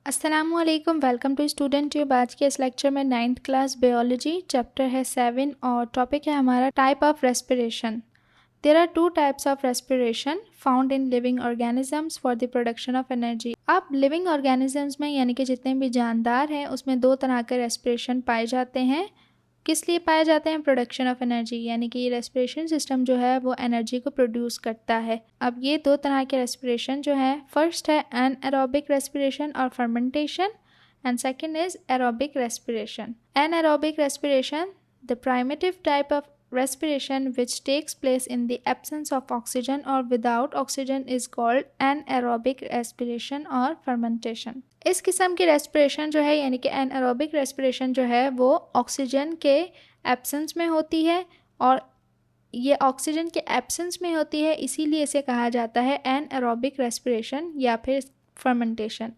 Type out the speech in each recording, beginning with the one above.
अस्सलामुअलैकुम। Welcome to Student Tube. आज के इस लेक्चर में 9th क्लास बायोलॉजी चैप्टर है 7 और टॉपिक है हमारा type of respiration. There are two types of respiration found in living organisms for the production of energy. अब लिविंग ऑर्गेनिजम्स में यानी कि जितने भी जानदार हैं उसमें दो तरह के रेस्पिरेशन पाए जाते हैं। किस लिए पाए जाते हैं? प्रोडक्शन ऑफ एनर्जी, यानी कि ये रेस्पिरेशन सिस्टम जो है वो एनर्जी को प्रोड्यूस करता है। अब ये दो तरह के रेस्पिरेशन जो है, फर्स्ट है एनएरोबिक रेस्पिरेशन और fermentation and second is aerobic respiration. Anaerobic respiration, the primitive type of respiration which takes place in the absence of oxygen or without oxygen is called anaerobic respiration or fermentation। इस किस्म की respiration जो है यानी कि anaerobic respiration जो है वो ऑक्सीजन के एब्सेंस में होती है, और ये ऑक्सीजन के एब्सेंस में होती है इसीलिए इसे कहा जाता है एनएरोबिक रेस्पिरेशन या फिर fermentation.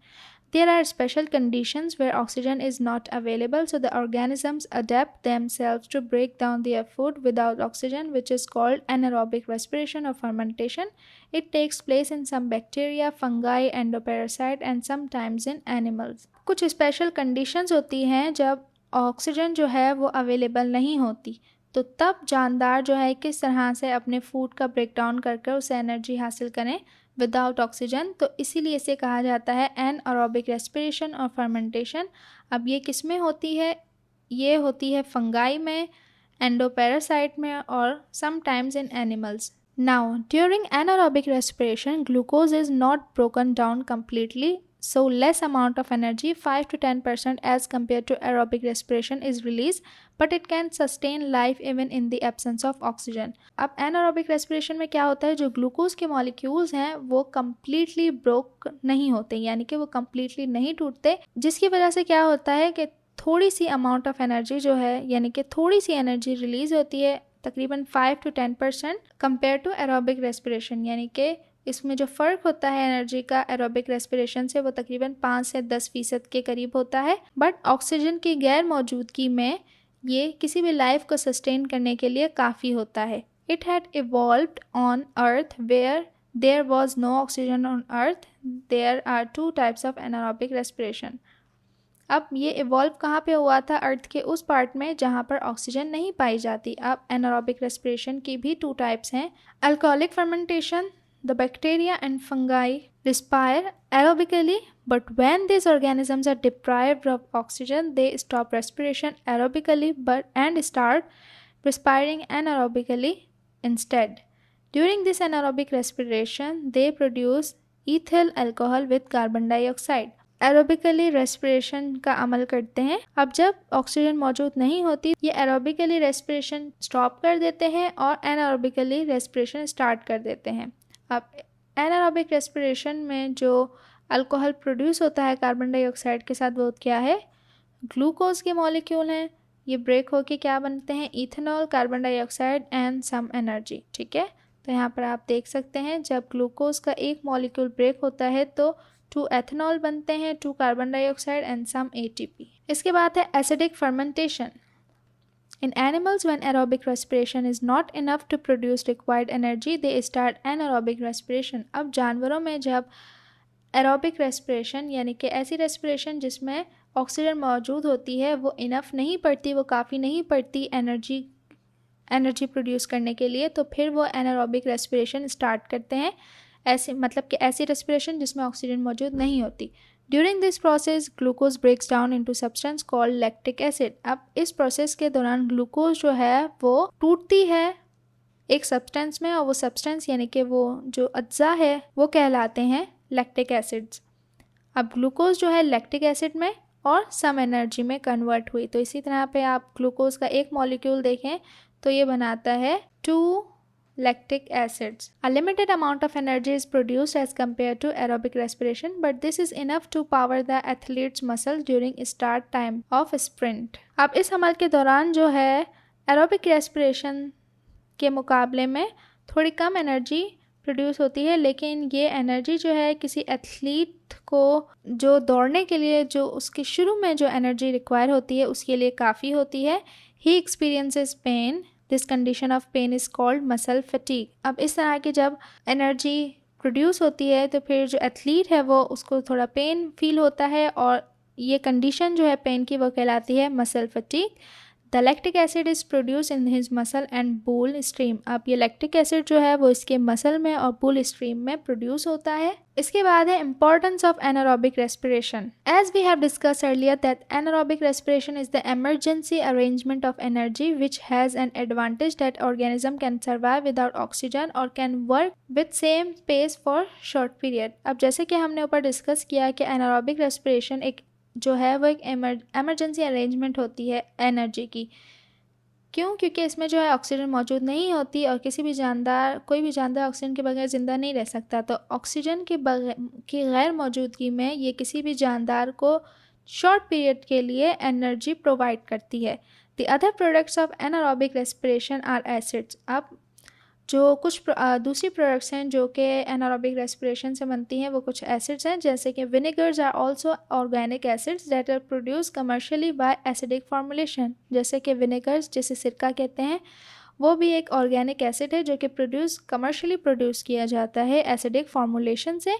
There are special conditions where oxygen is not available, so the organisms adapt themselves to break down their food without oxygen, which is called anaerobic respiration or fermentation. It takes place in some bacteria, fungi, endoparasite and sometimes in animals. कुछ special conditions होती हैं जब oxygen जो है वो available नहीं होती, तो तब जानदार जो है किस तरह से अपने फूड का ब्रेक डाउन करके उसे एनर्जी हासिल करें विदाउट ऑक्सीजन, तो इसीलिए इसे कहा जाता है एनएरोबिक रेस्पिरेशन और फर्मेंटेशन। अब ये किस में होती है? ये होती है फंगाई में, एंडोपैरासाइट में और sometimes in animals. Now during anaerobic respiration glucose is not broken down completely, so less amount of energy 5 to 10% as compared to aerobic respiration is released, but it can sustain life even in the absence of oxygen। अब anaerobic respiration में क्या होता है, जो glucose के molecules हैं वो completely broke नहीं होते, यानी कि वो completely नहीं टूटते, जिसकी वजह से क्या होता है कि थोड़ी सी अमाउंट ऑफ एनर्जी जो है यानी कि थोड़ी सी एनर्जी रिलीज होती है, तकरीबन 5 to 10% compare to aerobic respiration, यानी कि इसमें जो फ़र्क होता है एनर्जी का एरोबिक रेस्पिरेशन से वो तकरीबन 5 से 10% के करीब होता है। बट ऑक्सीजन की गैर मौजूदगी में ये किसी भी लाइफ को सस्टेन करने के लिए काफ़ी होता है। It had evolved on earth where there was no oxygen on earth. There are two types of anaerobic respiration. अब ये इवॉल्व कहाँ पे हुआ था? अर्थ के उस पार्ट में जहाँ पर ऑक्सीजन नहीं पाई जाती। अब एनारोबिक रेस्पिरेशन की भी टू टाइप्स हैं। Alcoholic fermentation, the bacteria and fungi respire aerobically, but when these organisms are deprived of oxygen they stop respiration aerobically and start respiring anaerobically instead. During this anaerobic respiration they produce ethyl alcohol with carbon dioxide। Aerobically respiration का अमल करते हैं। अब जब oxygen मौजूद नहीं होती ये aerobically respiration stop कर देते हैं और एनारोबिकली रेस्पिरेशन स्टार्ट कर देते हैं। अब एनारोबिक रेस्पिरेशन में जो अल्कोहल प्रोड्यूस होता है कार्बन डाइऑक्साइड के साथ, वो क्या है? ग्लूकोज के मॉलिक्यूल हैं। ये ब्रेक होके क्या बनते हैं? Ethanol, carbon dioxide and some energy. ठीक है, तो यहाँ पर आप देख सकते हैं जब ग्लूकोज का एक मॉलिक्यूल ब्रेक होता है तो 2 एथेनॉल बनते हैं, 2 carbon dioxide and some ATP. इसके बाद है acidic fermentation. In animals, when aerobic respiration is not enough to produce required energy, they start anaerobic respiration। अब जानवरों में जब एरोबिक रेस्पिरेशन यानी कि ऐसी रेस्पिरेशन जिसमें ऑक्सीजन मौजूद होती है वो इनफ नहीं पड़ती, वो काफ़ी नहीं पड़ती एनर्जी प्रोड्यूस करने के लिए, तो फिर वो एनारोबिक रेस्पिरेशन स्टार्ट करते हैं। ऐसे मतलब कि ऐसी रेस्पिरेशन जिसमें ऑक्सीजन मौजूद नहीं होती। During this process glucose breaks down into substance called lactic acid. अब इस प्रोसेस के दौरान ग्लूकोज जो है वो टूटती है एक सब्सटेंस में, और वो सब्सटेंस यानी कि वो जो अज्जा है वो कहलाते हैं लैक्टिक एसिड्स। अब ग्लूकोज जो है लैक्टिक एसिड में और सम एनर्जी में कन्वर्ट हुई, तो इसी तरह पे आप ग्लूकोज का एक मॉलिक्यूल देखें तो ये बनाता है 2 lactic acids। A limited amount of energy is produced as compared to aerobic respiration, but this is enough to power the athlete's muscle during start time of sprint। अब इस अमल के दौरान जो है aerobic respiration के मुकाबले में थोड़ी कम एनर्जी प्रोड्यूस होती है, लेकिन ये एनर्जी जो है किसी एथलीट को जो दौड़ने के लिए जो उसके शुरू में जो एनर्जी रिक्वायर होती है उसके लिए काफ़ी होती है। He experiences pain. This condition of pain is called muscle fatigue. अब इस तरह की जब एनर्जी प्रोड्यूस होती है तो फिर जो एथलीट है वो उसको थोड़ा पेन फील होता है, और ये कंडीशन जो है पेन की वो कहलाती है muscle fatigue. The lactic acid is produce in his muscle and blood stream. अब ये लैक्टिक एसिड जो है वो इसके मसल में और बूल स्ट्रीम में प्रोड्यूस होता है। इसके बाद है importance of anaerobic respiration. As we have discuss earlier that anaerobic respiration is the emergency arrangement of energy which has an advantage that organism can survive without oxygen or can work with same pace for short period। अब जैसे कि हमने ऊपर discuss किया कि anaerobic respiration एक जो है वो एक एमरजेंसी अरेंजमेंट होती है एनर्जी की। क्यों? क्योंकि इसमें जो है ऑक्सीजन मौजूद नहीं होती और कोई भी जानदार ऑक्सीजन के बगैर ज़िंदा नहीं रह सकता। तो ऑक्सीजन की गैर मौजूदगी में ये किसी भी जानदार को शॉर्ट पीरियड के लिए एनर्जी प्रोवाइड करती है। The other products of anaerobic respiration are acids. अब जो कुछ दूसरी प्रोडक्ट्स हैं जो कि एनारोबिक रेस्पिरेशन से बनती हैं वो कुछ एसिड्स हैं, जैसे कि vinegars are also organic acids that are produce commercially by acidic formulation. जैसे कि विनेगर्स, जिसे सिरका कहते हैं, वो भी एक ऑर्गेनिक एसिड है जो कि कमर्शियली प्रोड्यूस किया जाता है एसिडिक फॉर्मुलेशन से।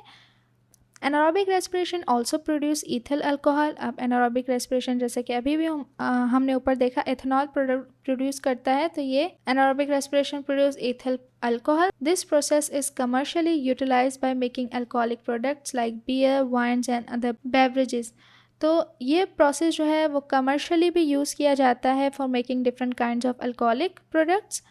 Anaerobic respiration also produce ethyl alcohol. अब एनारोबिक रेस्पिरेशन जैसे कि अभी भी हमने ऊपर देखा एथेनॉल प्रोड्यूस करता है, तो ये anaerobic respiration produce ethyl alcohol. This process is commercially utilized by making alcoholic products like beer, wines and other beverages. तो ये प्रोसेस जो है वो कमर्शियली भी यूज़ किया जाता है for making different kinds of alcoholic products.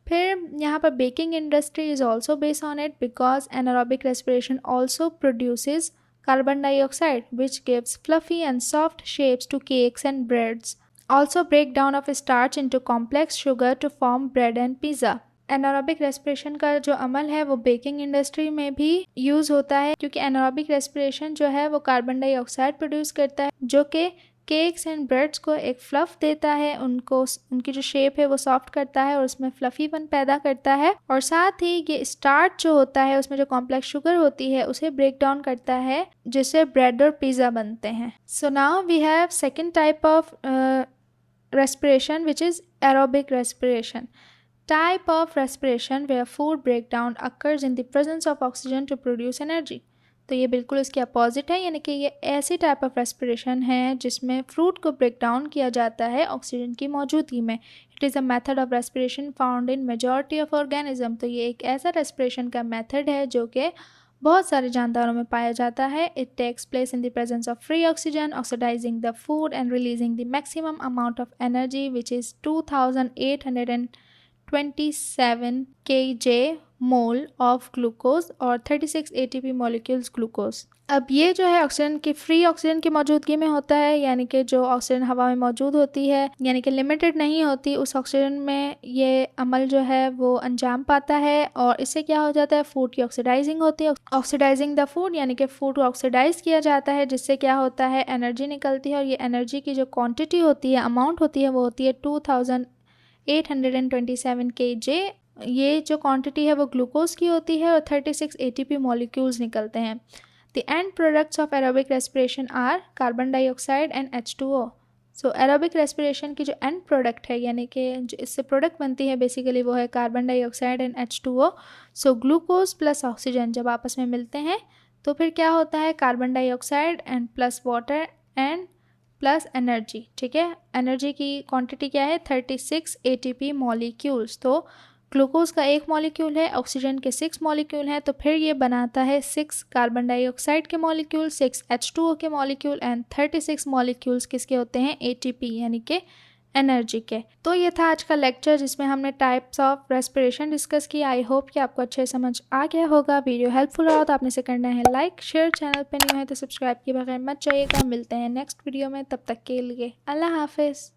फिर यहाँ पर baking industry is also based on it because anaerobic respiration also produces carbon dioxide which gives fluffy and soft shapes to cakes and breads. Also break down of starch into complex sugar to form bread and pizza. Anaerobic respiration का जो अमल है वो baking industry में भी use होता है, क्योंकि anaerobic respiration जो है वो कार्बन डाइऑक्साइड प्रोड्यूस करता है जो कि केक्स एंड ब्रेड्स को एक फ्लफ़ देता है, उनकी जो शेप है वो सॉफ्ट करता है और उसमें फ्लफ़ीपन पैदा करता है, और साथ ही ये स्टार्च जो होता है उसमें जो कॉम्प्लेक्स शुगर होती है उसे ब्रेक डाउन करता है, जिससे ब्रेड और पिज़्ज़ा बनते हैं। So now we have second type of respiration which is aerobic respiration, type of respiration where food breakdown occurs in the presence of oxygen to produce energy। तो ये बिल्कुल इसके अपोजिट है, यानी कि ये ऐसी टाइप ऑफ रेस्पिरेशन है जिसमें फ्रूट को ब्रेक डाउन किया जाता है ऑक्सीजन की मौजूदगी में। It is a method of respiration found in majority of organism. तो ये एक ऐसा रेस्पिरेशन का मेथड है जो कि बहुत सारे जानदारों में पाया जाता है। It takes place in the presence of free oxygen oxidizing the food and releasing the maximum amount of energy which is 2827 kJ mole of glucose और 36 ATP मॉलिक्यूल्स ग्लूकोज। अब ये जो है ऑक्सीजन की फ्री ऑक्सीजन की मौजूदगी में होता है, यानी कि जो ऑक्सीजन हवा में मौजूद होती है, यानी कि लिमिटेड नहीं होती, उस ऑक्सीजन में ये अमल जो है वो अंजाम पाता है। और इससे क्या हो जाता है, फूड की ऑक्सीडाइजिंग होती है। ऑक्सीडाइजिंग द फूड यानी कि फूड को ऑक्सीडाइज किया जाता है, जिससे क्या होता है, एनर्जी निकलती है। और ये एनर्जी की जो क्वान्टिटी होती है, अमाउंट होती है, वो होती है 2827 kJ। ये जो क्वांटिटी है वो ग्लूकोज की होती है और 36 ATP मॉलिक्यूल्स निकलते हैं। The end products of aerobic respiration are carbon dioxide and H2O। So aerobic respiration की जो एंड प्रोडक्ट है, यानी कि जो इससे प्रोडक्ट बनती है बेसिकली, वो है carbon dioxide and H2O। So glucose plus oxygen जब आपस में मिलते हैं तो फिर क्या होता है, carbon dioxide and plus water and plus energy. ठीक है, एनर्जी की क्वांटिटी क्या है, 36 ATP मॉलिक्यूल्स। तो ग्लूकोज का 1 मॉलिक्यूल है, ऑक्सीजन के 6 मॉलिक्यूल हैं, तो फिर ये बनाता है 6 कार्बन डाइऑक्साइड के मॉलिक्यूल, 6 H2O के मॉलिक्यूल एंड 36 मॉलिक्यूल्स किसके होते हैं, ATP यानी कि एनर्जी के। तो ये था आज का लेक्चर जिसमें हमने टाइप्स ऑफ रेस्पिरेशन डिस्कस की। आई होप कि आपको अच्छे समझ आ गया होगा। वीडियो हेल्पफुल रहा तो आपने इसे करना है लाइक, शेयर, चैनल पे न्यू है तो सब्सक्राइब किए बगैर मत जाइएगा। मिलते हैं नेक्स्ट वीडियो में, तब तक के लिए अल्लाह हाफिज़।